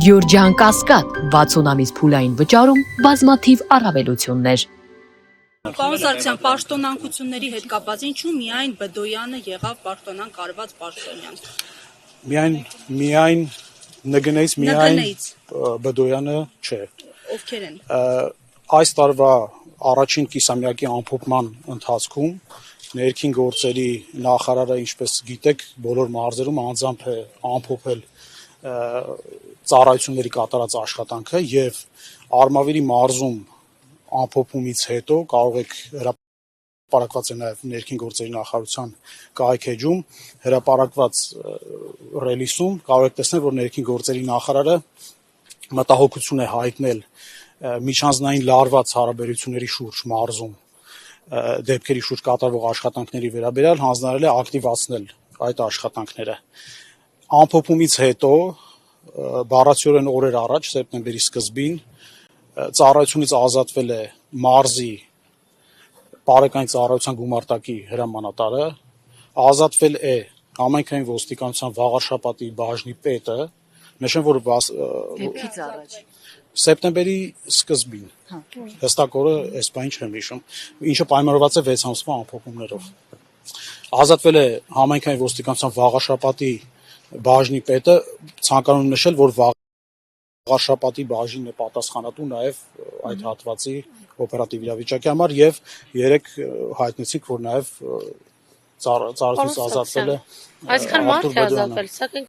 Գյորջյան Կասկադ 60 ամիս փուլային վճարում բազմաթիվ առավելություններ։ Պարոն Սարգսյան, պաշտոնանկությունների հետ կապված ինչու միայն Բդոյանը եղավ պաշտոնանկ արված Պաշտոնյան։ Միայն նգնեից Բդոյանը չէ։ Ովքեր են։ Այս տարվա առաջին կիսամյակի ամփոփման ընթացքում ներքին գործերի նախարարը, ինչպես գիտեք, բոլոր մարզերում անձամբ է ամփոփել ծառայությունների կատարած աշխատանքը եւ Արմավիրի մարզում ամփոփումից հետո կարող եք հրապարակված է նաեւ ներքին գործերի նախարարության կայքեջում հրապարակված ռելիսում կարող եք տեսնել, որ ներքին գործերի նախարարը մտահոգություն է հայտնել միջանձնային լարված հարաբերությունների շուրջ մարզում դեպքերի շուրջ կատարվող աշխատանքների վերաբերյալ հանձնարարել է ակտիվացնել այդ աշխատանքները։ Ամփոփումից հետո բառացիորեն օրեր առաջ սեպտեմբերի սկզբին ծառայությունից ազատվել է մարզի բարեկային ծառայության գումարտակի հրամանատարը, ազատվել է համայնքային ոստիկանության Վաղարշապատի բաժնի պետը, նշեմ, որ Դեպքից առաջ սեպտեմբերի սկզբին, հստակ օրը այս բանը չեմ հիշում, ինչը պայմանավորված է 6 ամսվա ամփոփումներով։ Ազատվել է համայնքային ոստիկանության Վաղարշապատի բաժնի պետը, ցանկանում եմ նշել, որ Վաղարշապատի բաժինն է պատասխանատու նաև այդ հատվածի օպերատիվ իրավիճակի համար եւ երեք հայտնեցիք, որ նաև ծառայությունից ազատվել է Այսքան մարդ է ազատվել, սակայն